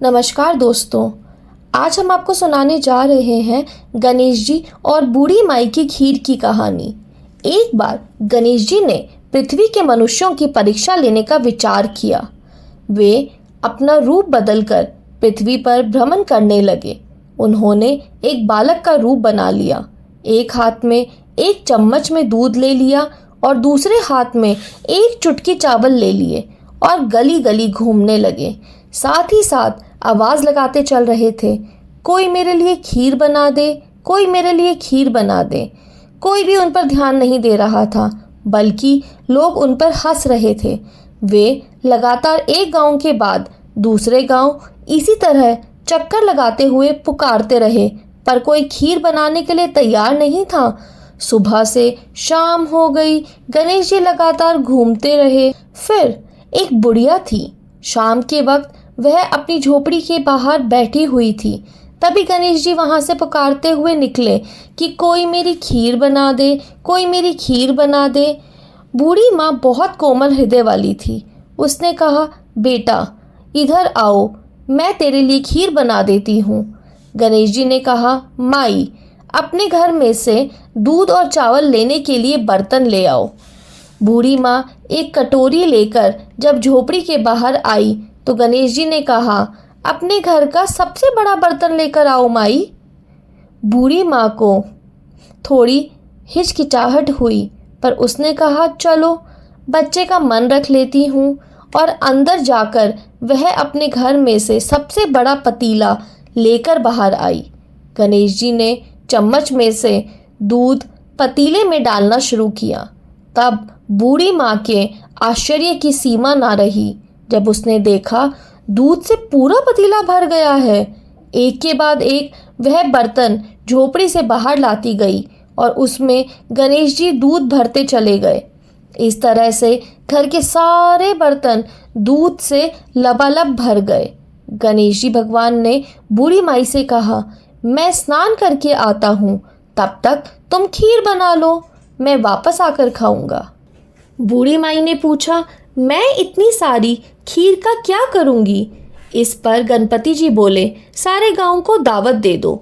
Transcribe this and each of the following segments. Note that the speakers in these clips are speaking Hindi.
नमस्कार दोस्तों। आज हम आपको सुनाने जा रहे हैं गणेश जी और बूढ़ी माई की खीर की कहानी। एक बार गणेश जी ने पृथ्वी के मनुष्यों की परीक्षा लेने का विचार किया। वे अपना रूप बदलकर पृथ्वी पर भ्रमण करने लगे। उन्होंने एक बालक का रूप बना लिया। एक हाथ में एक चम्मच में दूध ले लिया और दूसरे हाथ में एक चुटकी चावल ले लिए और गली गली घूमने लगे। साथ ही साथ आवाज़ लगाते चल रहे थे, कोई मेरे लिए खीर बना दे, कोई मेरे लिए खीर बना दे। कोई भी उन पर ध्यान नहीं दे रहा था, बल्कि लोग उन पर हंस रहे थे। वे लगातार एक गांव के बाद दूसरे गांव इसी तरह चक्कर लगाते हुए पुकारते रहे, पर कोई खीर बनाने के लिए तैयार नहीं था। सुबह से शाम हो गई, गणेश जी लगातार घूमते रहे। फिर एक बुढ़िया थी। शाम के वक्त वह अपनी झोपड़ी के बाहर बैठी हुई थी। तभी गणेश जी वहां से पुकारते हुए निकले कि कोई मेरी खीर बना दे, कोई मेरी खीर बना दे। बूढ़ी माँ बहुत कोमल हृदय वाली थी। उसने कहा, बेटा इधर आओ, मैं तेरे लिए खीर बना देती हूँ। गणेश जी ने कहा, माई अपने घर में से दूध और चावल लेने के लिए बर्तन ले आओ। बूढ़ी माँ एक कटोरी लेकर जब झोपड़ी के बाहर आई तो गणेश जी ने कहा, अपने घर का सबसे बड़ा बर्तन लेकर आओ माई। बूढ़ी माँ को थोड़ी हिचकिचाहट हुई, पर उसने कहा, चलो बच्चे का मन रख लेती हूँ। और अंदर जाकर वह अपने घर में से सबसे बड़ा पतीला लेकर बाहर आई। गणेश जी ने चम्मच में से दूध पतीले में डालना शुरू किया। तब बूढ़ी माँ के आश्चर्य की सीमा ना रही जब उसने देखा दूध से पूरा पतीला भर गया है। एक के बाद एक वह बर्तन झोपड़ी से बाहर लाती गई और उसमें गणेश जी दूध भरते चले गए। इस तरह से घर के सारे बर्तन दूध से लबालब भर गए। गणेश जी भगवान ने बूढ़ी माई से कहा, मैं स्नान करके आता हूँ, तब तक तुम खीर बना लो, मैं वापस आकर खाऊंगा। बूढ़ी माई ने पूछा, मैं इतनी सारी खीर का क्या करूंगी? इस पर गणपति जी बोले, सारे गांव को दावत दे दो।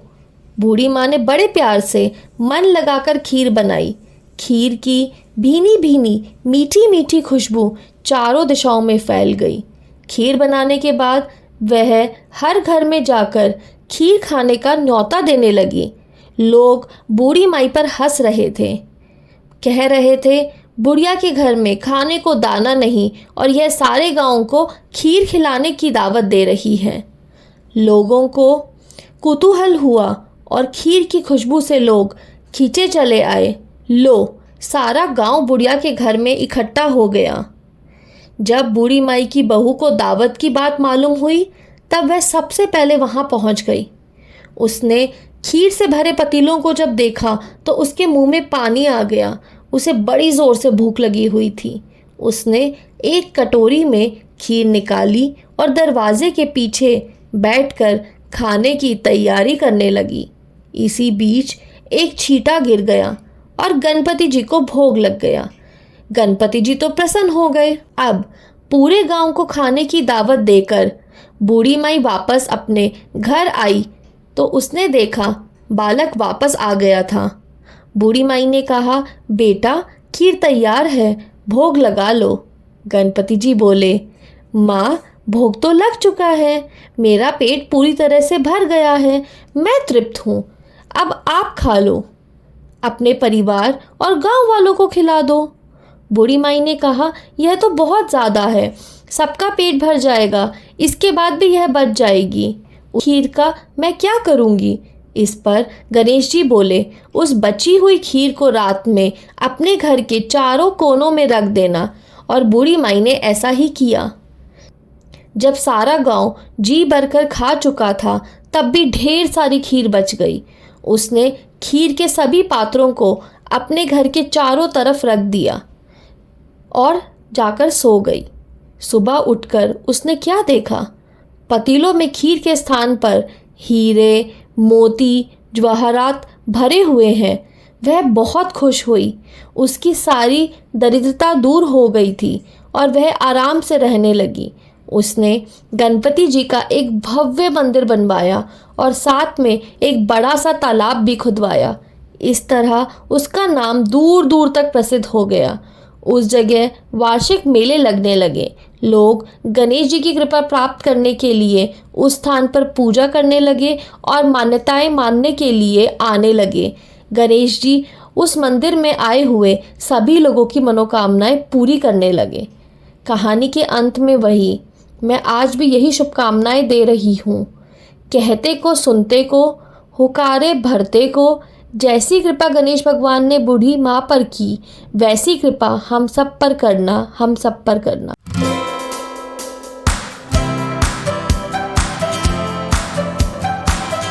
बूढ़ी माँ ने बड़े प्यार से मन लगाकर खीर बनाई। खीर की भीनी भीनी मीठी मीठी खुशबू चारों दिशाओं में फैल गई। खीर बनाने के बाद वह हर घर में जाकर खीर खाने का न्योता देने लगी। लोग बूढ़ी माई पर हंस रहे थे, कह रहे थे, बुढ़िया के घर में खाने को दाना नहीं और यह सारे गांव को खीर खिलाने की दावत दे रही है। लोगों को कुतूहल हुआ और खीर की खुशबू से लोग खींचे चले आए। लो, सारा गांव बुढ़िया के घर में इकट्ठा हो गया। जब बूढ़ी माई की बहू को दावत की बात मालूम हुई, तब वह सबसे पहले वहां पहुंच गई। उसने खीर से भरे पतीलों को जब देखा तो उसके मुंह में पानी आ गया। उसे बड़ी ज़ोर से भूख लगी हुई थी। उसने एक कटोरी में खीर निकाली और दरवाजे के पीछे बैठकर खाने की तैयारी करने लगी। इसी बीच एक छींटा गिर गया और गणपति जी को भोग लग गया। गणपति जी तो प्रसन्न हो गए। अब पूरे गांव को खाने की दावत देकर बूढ़ी माई वापस अपने घर आई तो उसने देखा बालक वापस आ गया था। बूढ़ी माई ने कहा, बेटा खीर तैयार है, भोग लगा लो। गणपति जी बोले, माँ भोग तो लग चुका है, मेरा पेट पूरी तरह से भर गया है, मैं तृप्त हूँ, अब आप खा लो, अपने परिवार और गांव वालों को खिला दो। बूढ़ी माई ने कहा, यह तो बहुत ज़्यादा है, सबका पेट भर जाएगा, इसके बाद भी यह बच जाएगी, खीर का मैं क्या करूँगी? इस पर गणेश जी बोले, उस बची हुई खीर को रात में अपने घर के चारों कोनों में रख देना। और बूढ़ी माई ने ऐसा ही किया। जब सारा गांव जी भरकर खा चुका था, तब भी ढेर सारी खीर बच गई। उसने खीर के सभी पात्रों को अपने घर के चारों तरफ रख दिया और जाकर सो गई। सुबह उठकर उसने क्या देखा? पतीलों में खीर के स्थान पर हीरे, मोती, जवाहरात भरे हुए हैं। वह बहुत खुश हुई। उसकी सारी दरिद्रता दूर हो गई थी और वह आराम से रहने लगी। उसने गणपति जी का एक भव्य मंदिर बनवाया और साथ में एक बड़ा सा तालाब भी खुदवाया। इस तरह उसका नाम दूर दूर तक प्रसिद्ध हो गया। उस जगह वार्षिक मेले लगने लगे। लोग गणेश जी की कृपा प्राप्त करने के लिए उस स्थान पर पूजा करने लगे और मान्यताएं मानने के लिए आने लगे। गणेश जी उस मंदिर में आए हुए सभी लोगों की मनोकामनाएं पूरी करने लगे। कहानी के अंत में वही मैं आज भी यही शुभकामनाएं दे रही हूँ। कहते को सुनते को, हुकारे भरते को। जैसी कृपा गणेश भगवान ने बूढ़ी माँ पर की, वैसी कृपा हम सब पर करना, हम सब पर करना।